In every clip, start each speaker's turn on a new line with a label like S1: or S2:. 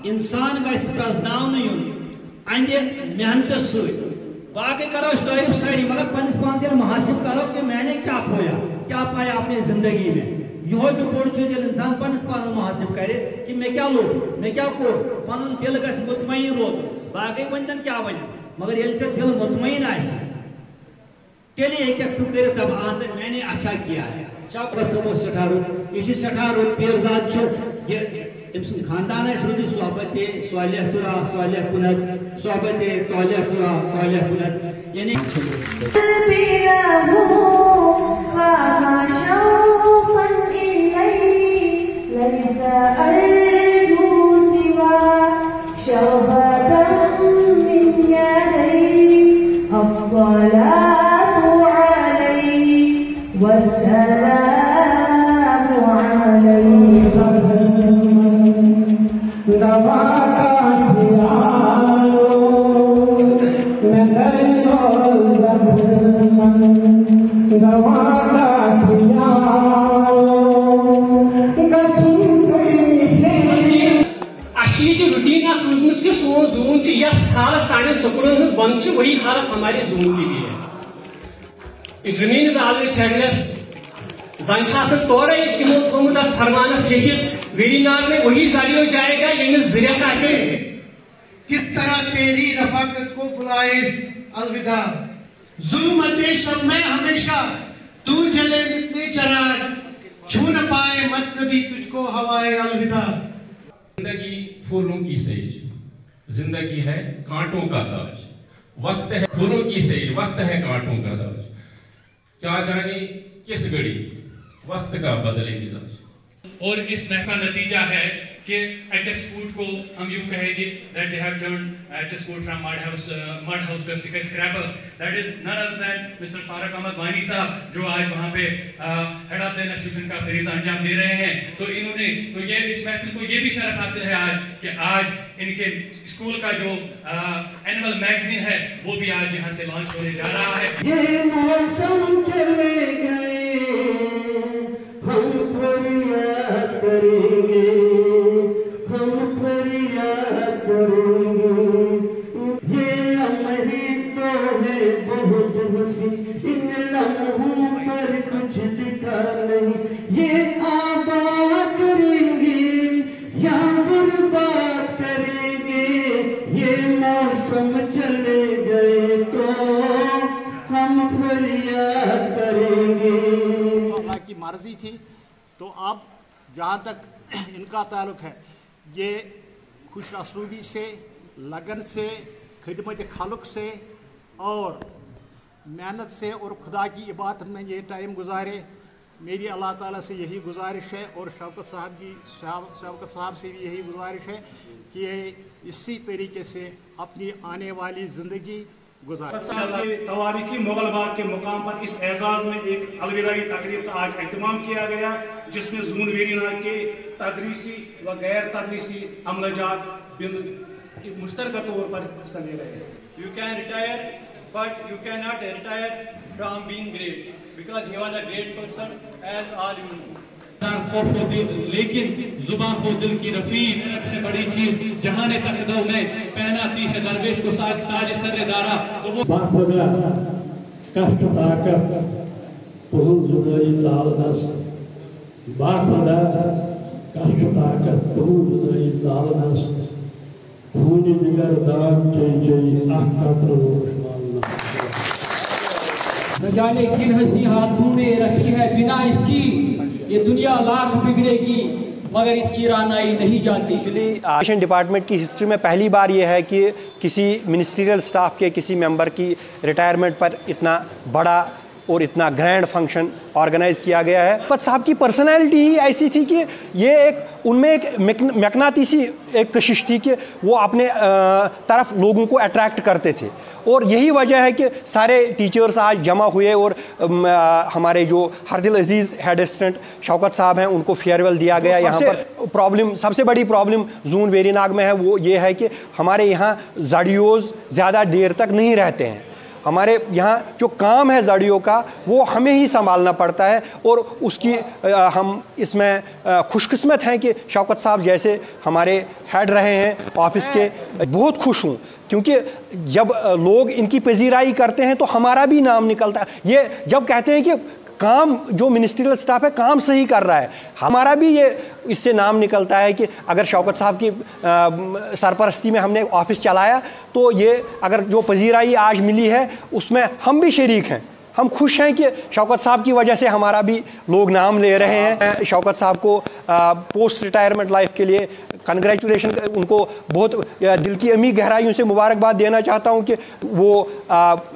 S1: इंसान गैस प्रजनावन युन अंदे मेहनत सत बाकी करो तारीफ सारी मगर पन्निस पान मुहासिब करो कि मैंने क्या खोया क्या पाया अपनी जिंदगी में यो बोड़ इंसान पन्निस पान मुहासिब करे कि मैं क्या लोग मैं क्या कोर पन दिल गस मुतमईन रोज बाकी वन क्या वन मगर ये दिल मुतमईन तेली सह तब आज मैंने अच्छा किया है शौकत सब सठा रुत यह सठा रुत पीरजाद खानदान रुद सोहबत सालिह तुरा सालिह कुनत सोहबत तालिह तुरा तालिह कुनत यानी
S2: बंद वही हालत हमारी जून की भी है. It remains always headless. जन तोड़े तमो थोमुत फरमानस लिखित वेरीनाग में वही जारी हो जाएगा यमिस ज़रिया से.
S3: किस तरह तेरी रफाकत को बुलाए अलविदा. जुल्मते शब में हमेशा तू जले मिसले चराग छू न पाए मत कभी तुझको हवाए अलविदा.
S4: जिंदगी फूलों की सेज, जिंदगी है कांटों का ताज. वक्त है फूलों की सेज, वक्त है कांटों का ताज. क्या जाने किस घड़ी वक्त का बदले मिजाज.
S5: और इस महफिल का नतीजा है कि HS Foods को हम यूं कहेंगे that they have turned HS Foods from mud house to a skyscraper. That is none other than Mr. Faraq Ahmad Wani साहब जो आज वहाँ पे हेड ऑफ द इंस्टीट्यूशन का फरीज़ा अंजाम दे रहे हैं. तो इन्होंने तो ये इस महफिल को ये भी शरफ हासिल है आज कि आज इनके स्कूल का जो एनुअल मैगजीन है वो भी आज यहाँ से लॉन्च होने जा रहा है.
S3: ये मौसम चले गए हम फरियाद करेंगे, हम फरियाद करेंगे. ये लम्हे तो है बहुत हंसी, इन लम्हों पर कुछ लिखा नहीं. ये आबाद करेंगे या बर्बाद करेंगे. ये मौसम चले गए तो हम फरियाद करेंगे.
S6: अल्लाह की मर्जी थी. तो अब जहाँ तक इनका ताल्लुक़ है, ये खुश असलूबी से, लगन से, खिदमत खल्क़ से और मेहनत से और खुदा की इबादत में ये टाइम गुजारे. मेरी अल्लाह ताला से यही गुजारिश है और शौकत साहब से भी यही गुजारिश है कि ये इसी तरीके से अपनी आने वाली ज़िंदगी
S7: तवारीखी मुगल बाग के मुकाम पर इस एजाज़ में एक अलविदाई तकरीब का आज एहतमाम किया गया, जिसमें ज़ून वेरीनाग के तदरीसी व गैर तदरीसी अमलजात मुश्तरका तौर पर हिस्सा ले रहे हैं.
S8: You can retire, but you cannot retire from being great, because he was a great person, as all you know.
S5: लेकिन जुबान को दिल की रफीक सबसे बड़ी चीज जहाने तकदो में पहनाती है दरवेश को साथ ताज सरदारा. तो वो
S9: बाखुदा कष्ट ताकत बहुत जुदाई तालनस. बाखुदा कष्ट ताकत बहुत जुदाई तालनस. खूनी दिगर दान चई आकात्र
S10: न जाने किन हंसी हाथों ने रखी है बिना इसकी. ये दुनिया लाख बिगड़ेगी मगर इसकी रानाई नहीं जाती.
S11: एजुकेशन डिपार्टमेंट की हिस्ट्री में पहली बार ये है कि किसी मिनिस्ट्रियल स्टाफ के किसी मेंबर की रिटायरमेंट पर इतना बड़ा और इतना ग्रैंड फंक्शन ऑर्गेनाइज किया गया है. शौकत साहब की पर्सनैलिटी ही ऐसी थी कि ये एक उनमें एक मैग्नेटिसी एक कशिश थी कि वो अपने तरफ लोगों को अट्रैक्ट करते थे. और यही वजह है कि सारे टीचर्स आज जमा हुए और हमारे जो हरदिल अजीज़ हेड असिस्टेंट शौकत साहब हैं उनको फेयरवेल दिया गया. यहाँ पर प्रॉब्लम सबसे बड़ी प्रॉब्लम जून वेरीनाग में है वो ये है कि हमारे यहाँ ज़ाडियोज़ ज़्यादा देर तक नहीं रहते हैं. हमारे यहाँ जो काम है जड़ियों का वो हमें ही संभालना पड़ता है, और उसकी हम इसमें खुशकिस्मत हैं कि शौकत साहब जैसे हमारे हेड रहे हैं ऑफिस के। बहुत खुश हूँ क्योंकि जब लोग इनकी पजीराई करते हैं तो हमारा भी नाम निकलता है। ये जब कहते हैं कि काम जो मिनिस्ट्रियल स्टाफ है काम सही कर रहा है, हमारा भी ये इससे नाम निकलता है कि अगर शौकत साहब की सरपरस्ती में हमने ऑफिस चलाया तो ये अगर जो पजीराई आज मिली है उसमें हम भी शरीक हैं। हम खुश हैं कि शौकत साहब की वजह से हमारा भी लोग नाम ले रहे हैं। शौकत साहब को पोस्ट रिटायरमेंट लाइफ के लिए कंग्रेचुलेशन, उनको बहुत दिल की अमी गहराइयों से मुबारकबाद देना चाहता हूं कि वो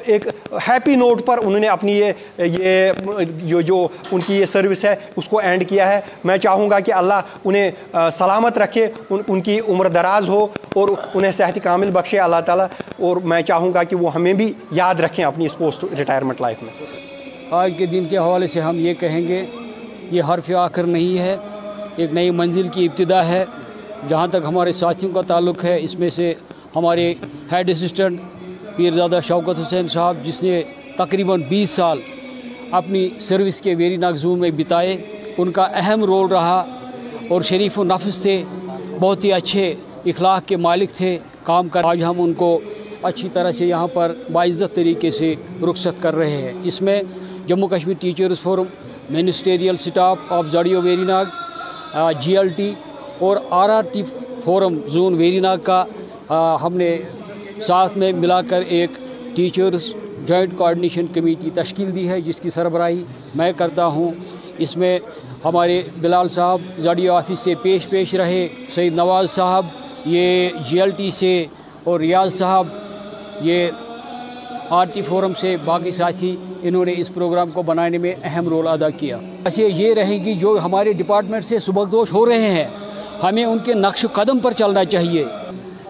S11: एक हैप्पी नोट पर उन्होंने अपनी ये जो उनकी ये सर्विस है उसको एंड किया है। मैं चाहूँगा कि अल्लाह उन्हें सलामत रखे, उनकी उम्र दराज हो और उन्हें सेहत कामिल बख्शे अल्लाह ताला, और मैं चाहूँगा कि वो हमें भी याद रखें अपनी इस पोस्ट रिटायरमेंट लाइफ में।
S10: आज के दिन के हवाले से हम ये कहेंगे, ये हर्फ आखिर नहीं है, एक नई मंजिल की इब्तिदा है। जहाँ तक हमारे साथियों का ताल्लुक़ है, इसमें से हमारे हेड असिस्टेंट पीरज़ादा शौकत हुसैन साहब, जिसने तकरीबन 20 साल अपनी सर्विस के वेरीनाग ज़ोन में बिताए, उनका अहम रोल रहा और शरीफ व नफ्स थे, बहुत ही अच्छे इखलाक के मालिक थे काम कर। आज हम उनको अच्छी तरह से यहाँ पर बाइज़्ज़त तरीके से रुखसत कर रहे हैं। इसमें Jammu Kashmir teachers forum, ministerial staff of जड़ियो वेरीनाग, GLT और RRT फोरम जोन वेरीनाग का हमने साथ में मिलाकर एक टीचर्स जॉइंट कोऑर्डिनेशन कमेटी तश्कील दी है, जिसकी सरबराही मैं करता हूँ। इसमें हमारे बिलाल साहब जड़ियो ऑफिस से पेश रहे, सईद नवाज़ साहब ये GLT से, और रियाज साहब ये RT फोरम से, बाकी साथी इन्होंने इस प्रोग्राम को बनाने में अहम रोल अदा किया। ऐसे ये रहेगी जो हमारे डिपार्टमेंट से सुबकदोश हो रहे हैं, हमें उनके नक्श कदम पर चलना चाहिए।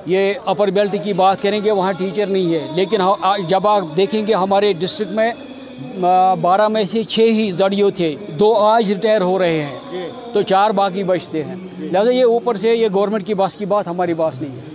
S10: ये अपर बेल्ट की बात करेंगे, वहाँ टीचर नहीं है, लेकिन जब आप देखेंगे हमारे डिस्ट्रिक्ट में 12 में से 6 ही जड़ियो थे, 2 आज रिटायर हो रहे हैं, तो 4 बाकी बचते हैं। लिहाजा ये ऊपर से ये गवर्नमेंट की बस की बात हमारी बात नहीं है।